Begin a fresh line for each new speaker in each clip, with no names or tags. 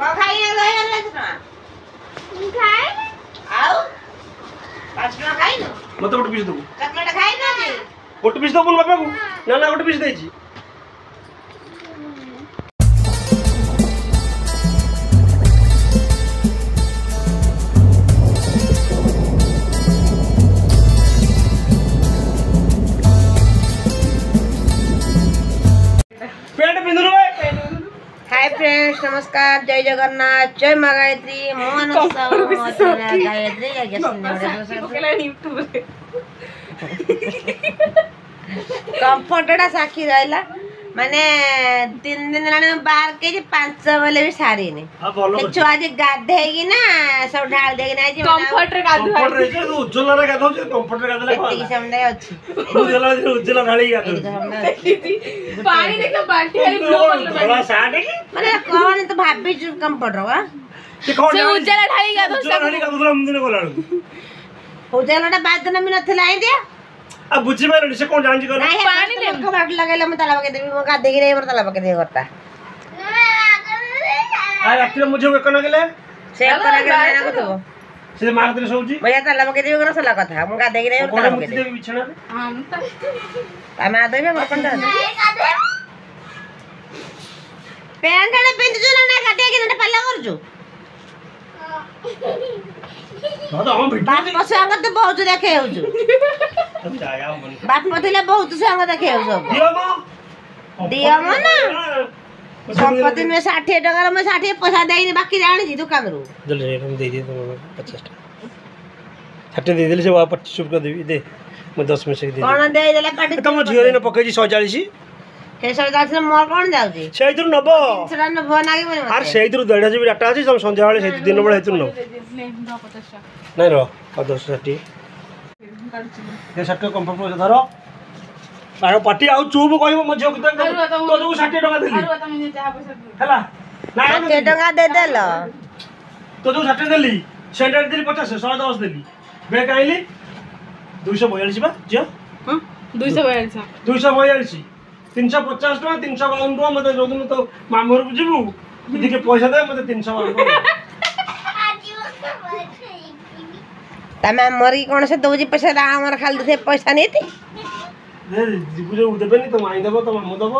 खाई ना लहे ना खाए आओ 5 टका खाई न
मत गोटे पीस दो
चॉकलेट खाई ना जी
गोटे पीस दो बापा को ना ना गोटे पीस देछि
हाय फ्रेंड्स नमस्कार जय जगन्नाथ जय मां गायत्री मोहन गायत्री कंफर्टा साखी रहा माने 3 दिन लाने बाहर के 5 बेले भी सारी ने छुआ जे गाधे की ना सब ढाल दे ना जी
कंफर्ट रे गाधो
कंफर्ट रे जो उज्जवल रे गाधो जे कंफर्ट रे गाधले
एती सामने अछि
उज्जवल ढाली गाधो
पानी देखो बाल्टी वाली ब्लू कलर
बड़ा साट है
माने कौन तो भाभी जो कंफर्ट रवा
से कौन
से उज्जवल ढाली गाधो
उज्जवल ढाली गाधो हम दिन कोला
उज्जवलटा बाद न मिल नथिला आई दे
अब बुझी पाइल से कौन जान जी कर
पानी ले खबर लगैला म ताला बके देबी म का देगी रे म ताला बके दे करता
आ रात्रि मुझे वेकन गेले
से करा के ना को तो
से मार दे सोची
भैया ताला बके देबी कर सला कथा म का देगी रे ताला बके दे
देवी बिछना
हां
हम आ देबे म कंटा पैंट ने पिंज जो ना काटे के ना पल्ला कर जो
हां तो हम भेट
बात पसंग तो बहुत देखे हो जो
हम जाया मन
बात मतले बहुत संग देखे हो सब
दियो म
ना संपत्ति में 60 टका में 60 पैसा देई बाकी जानी जी दुकान रो
जल्दी हम दे दे 50 टका 60 दे देले से 25 रुपया देबी दे मैं 10 में से दे
कोन दे देला काटी
तुम झियोरे न पकै जी 140
के 140 मोर कोन जाउजी
सेइतुर नबो
सेरा न भनागी बने
आर सेइतुर 1.5 जीबी डाटा अछि हम संध्या वाले सेइतु दिन बेला हेतुर न नहीं रो 10 60 ये 60 कंफर्ट पैसा धरो आरो पार्टी आउ चुप कहबो म झोक दे तो जो 60 टका देली हला ना
60 टका दे देलो
तो जो 60 देली सेंटर देली 50 110 देली बे काइली 242 बा जो
242
242 350 टका 352 टका मते जो दिन तो मामूर बुझबू दीदी के पैसा दे मते 352
तमे मरी कोन से दोजी पैसा दा हमर खाली दे पैसा नेती
दे बुझे देबे नि तो माई देबो तो मामू देबो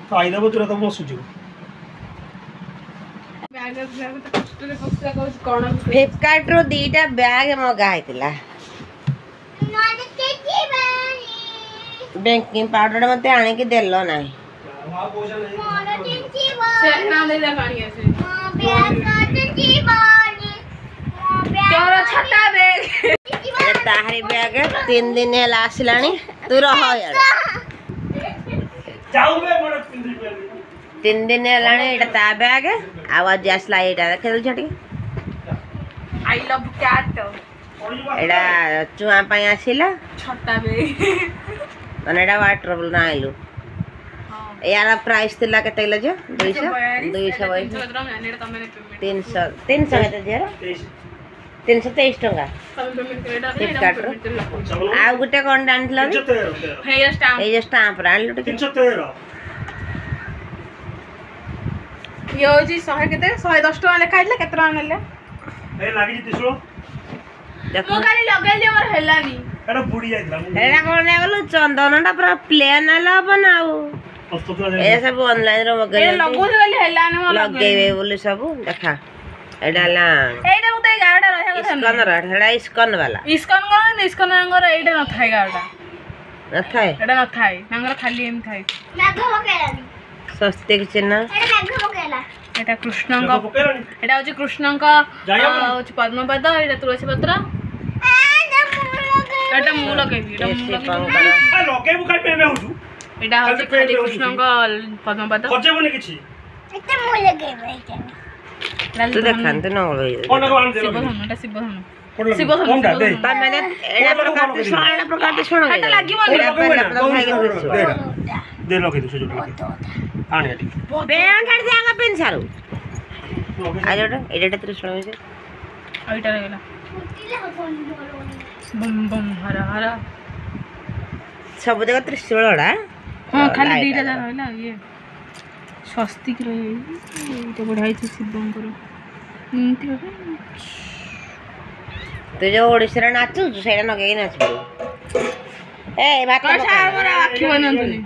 तो आई देबो तुरा तो मो सुजिबो
बैग तो कष्ट रे पक्का को कोन
फ्लिपकार्ट रो दीटा बैग मगा आइतिला बैंकिंग पाउडर मते आने के देलो नाही
वहां पैसा नहीं
से ना दे दे पानी ऐसे तोरा छटा बैग
ये ताहरी बैग 3 दिन हेला आसिलानी तू रह यार
जाऊ बे मोर
3 दिन हेलानी एटा ता बैग आवाज आसला एटा खेल छटी
आई लव कैट
एटा चुआ पई आसिला
छटा बैग
माने एटा वाटर ना आइलु यार प्राइस तिला केते ले जे 200 300 केते जे 323 टका फ्लिपकार्ट रो आ गुटे कोन डांटला हे स्टाम्प रान लुट
313
यो जी 100 केते 110 टका लेखा आइला केते टका नेले
ए लागि दिसलो
देखो
मो खाली लगेले मोर हेलानी
एटा बुडी आइला
एटा कोन बोलो चंदनटा पूरा प्लेन आला बनाओ ए सब ऑनलाइन रो मगे
ए लगो देले हेलानी मो
लगेबे बोले सब देखा एटा ला
एटा मते गाडा रहला
स्कैनर एटा स्कैन वाला
स्कैन नंगर एटा न थाई गाडा
न थाए
एटा न थाई नंगर खाली एम थाई
मेघ मकेलानी
सस्ते के चिन्ह
एटा मेघ मकेला
एटा कृष्णंका एटा होची कृष्णंका होची पद्मपद एटा तुलसी पत्र एटा मूल केबी एटा मूल
आ लोके बुका पेमे होजु
एटा होची खाली कृष्णंका पद्मपद
खजेबनी किछि
एटा मूल केबे एटा
तू देखान तो न होई
कोन को आन दे
शिव धनु
दे
ता मैंने एटा प्रकार ते सुनो
एटा लागिबो
दे लोके दे सुजु आने ठीक
बैंक हट जागा पेन सारू आ जोटा एटा ते सुनो से
एटा रेला बम बम हरा हरा
सब जगह त्रिशूलड़ा
हां खाली दीटा जा रहला ये ସ୍ୱସ୍ତିକ ଏଇଟା ବଢ଼ିଆ ହେଇଛି ଶିବଙ୍କର
ତୁ ଯୋଉ ଓଡ଼ିଶାରେ ନାଚୁଛୁ ସେଇଟା ନଗେଇକି ନାଚିବୁ। ଏ ଭାତ
ଆଖି ବନାନ୍ତୁନି।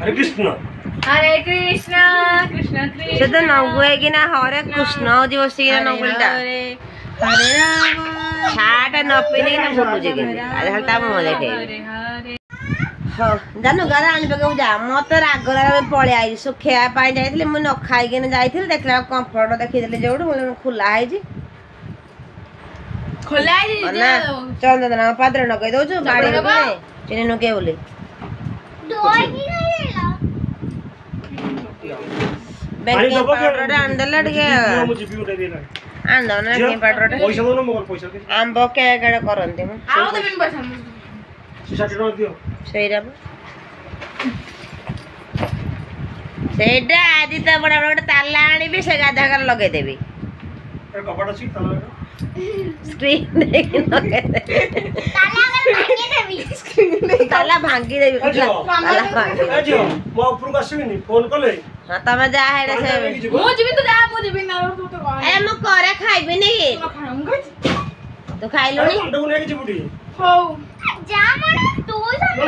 हरे कृष्ण
ହରେ କୃଷ୍ଣ କୃଷ୍ଣ କୃଷ୍ଣ
ସେ ତ ନଗୁଏକିନା ହରେ କୃଷ୍ଣ ହଉଛି ବସିକିନା ନଗୁଲଟା
ହରେ ହରେ ରାମ
ସାର୍ଟ ନ ପିନ୍ଧିକିନା ବୁଲୁଛି କିନ୍ତୁ ଆଜି ତା ମୁହଁ ଦେଖେଇବି।
ହରେ ହରେ
ହଉ ଜାନୁ ଗାରେ ଆଣିବାକୁ ଯା ମତେ ରାଗରେ ପଳେଇ ଆଇଛି ଶୁଖେଇବା ପାଇଁ ଯାଇଥିଲି ମୁଁ ନ ଖାଇକିନା ଯାଇଥିଲି ଦେଖିଲା କମ୍ଫର୍ଟ ଦେଖିଦେଲି ଯୋଉଠୁ ମୁଁ ଖୋଲା ହେଇଛି
ଖୋଲା ହେଇଛି
ନା ଚନ୍ଦନ ପାତ୍ର ନଗେଇ ଦଉଛୁ ବାଡ଼ି ଚିନି ନଗେଇ ବୋଲି ବେକିଂ ପାଉଡର ଆଣିଦେଲେ ଟିକେ ଆଣିଦବ ନା ବେକିଂ ପାଉଡର
पैसा दो ना मगर पैसा के
ଆମ୍ବ କେକ୍ ଆଡ଼େ କରନ୍ତି ମୁଁ
ଆଉ ଦେବିନି ପଇସା
60 टका दियो
ସେଇଟା ସେଇଟା ଆଜି ତ ବଡ଼ ଗୋଟେ ତାଲା ଆଣିବି ସେ ଗାଧାକରେ ଲଗେଇଦେବି
ए कपड़ा छी तला
ସ୍କ୍ରିନ୍ ଦେଇକି ଲଗେଇଦେବି ତାଲା ଭାଙ୍ଗିଦେବି ତାଲା ଭାଙ୍ଗିଦେବି
ए जियो मो ऊपर को आसीबिनी फोन कले
ହଁ ତମେ ଯାହା ହେଲେ ସେ
ମୁଁ ଯିବି ତୁ ଯା ମୁଁ ଯିବି ନା ତୁ ତ କହ
ଏ ମୁଁ କରେ ଖାଇବିନି କି
ମୁଁ ଖାଇଛି
ତୁ ଖାଇଲୁଣି
अंडा को लेके जिबुटी
ହଉ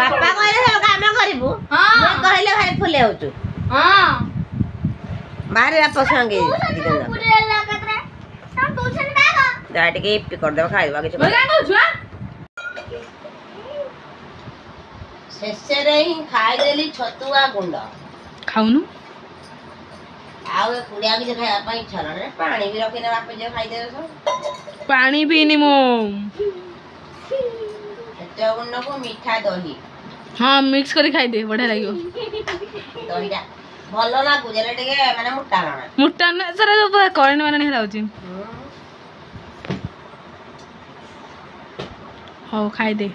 ବାପା କହିଲେ ସବୁ କାମ କରିବୁ
ହଁ
ମୁଁ କହିଲେ ଭାରି ଫୁଲେ ହଉଛୁ
ହଁ
ବାହାରେ ବାପ ସାଙ୍ଗେ ଯାହା ଟିକେ ଇପି କରିଦେବ ଖାଇବା କିଛି
ମୁଁ କାଇଁ କହୁଛୁ
ଶେଷରେ ହିଁ ଖାଇଦେଲି ଛତୁଆ ଗୁଣ୍ଡ
ଖାଉନୁ
ଆଉ ଏ କୁଡ଼ିଆ କିଛି ଖାଇବା ପାଇଁ ଇଚ୍ଛା ହେଲାଣି ପାଣି ବି ରଖିନେ ବାପ ଝିଅ ଖାଇଦେବେ ସବୁ
ପାଣି ପିଇନି ମୁଁ
ଛତୁଆ ଗୁଣ୍ଡକୁ ମିଠା ଦହି
ହଁ ମିକ୍ସ କରି ଖାଇଦେ ବଢ଼ିଆ ଲାଗିବ
ଦହିଟା ଭଲ ଲାଗୁଛି ହେଲେ ଟିକେ ମାନେ ମୋଟା ହଣା
ମୁଟା ନା ସାରା ପୁରା କରେଣ୍ଟ ମାନେ ହେଲା ହଉଛି ହଉ ଖାଇଦେ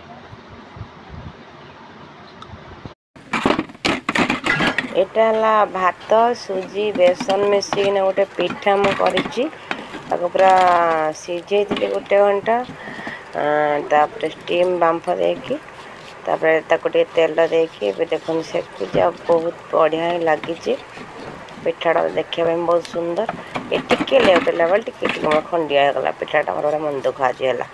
ଏଇଟା ହେଲା ଭାତ ସୁଜି ବେସନ ମିଶିକିନା ଗୋଟେ ପିଠା ମୁଁ କରିଛି ତାକୁ ପୁରା ସିଝେଇଥିଲି ଗୋଟେ ଘଣ୍ଟା ତାପରେ ଷ୍ଟିମ୍ ବାମ୍ଫ ଦେଇକି ତାପରେ ତାକୁ ଟିକେ ତେଲ ଦେଇକି ଏବେ ଦେଖନ୍ତୁ ସେକୁଛି ଆଉ ବହୁତ ବଢ଼ିଆ ହିଁ ଲାଗିଛି ପିଠାଟା ଦେଖିବା ପାଇଁ ବହୁତ ସୁନ୍ଦର ଏ ଟିକେ ଲେଟ୍ ହେଲା ବେଳେ ଟିକେ ଟିକେ ମୋର ଖଣ୍ଡିଆ ହେଇଗଲା ପିଠାଟା ମୋର ଗୋଟେ ମନ ଦୁଃଖ ଆଜି ହେଲା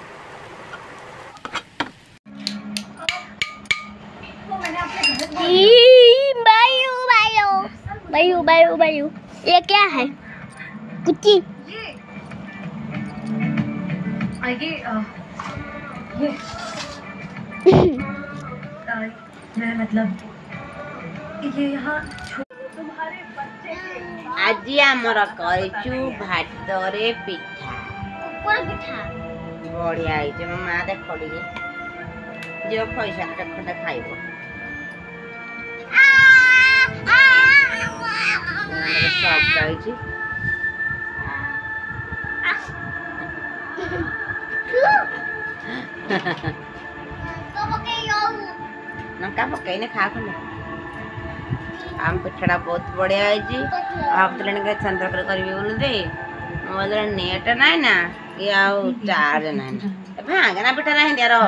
बायू बायू बायू ये क्या है कुत्ती
ଆଜି ଆମର କରିଛୁ ଭାତରେ ପିଠା ବଢ଼ିଆ ହେଇଛି ମୋ ମା ଦେଖ ଟିକେ ଝିଅ ପଇସା ଖଣ୍ଡେ ଖାଇବ ସଫ୍ଟ ହେଇଛି ଲଙ୍କା ପକେଇନେ ଖା ଖଣ୍ଡେ ଆମ ପିଠାଟା ବହୁତ ବଢ଼ିଆ ହେଇଛି ଭାବୁଥିଲେ ଟିକେ ଚନ୍ଦ୍ରକରେ କରିବି ବୋଲି ଯେ ମୋ ନେଟ୍ ନାହିଁ ନା କି ଆଉ ଚାର୍ଜ ନାହିଁ ନା ଭାଙ୍ଗନା ପିଠା ନାହିଁ ରହ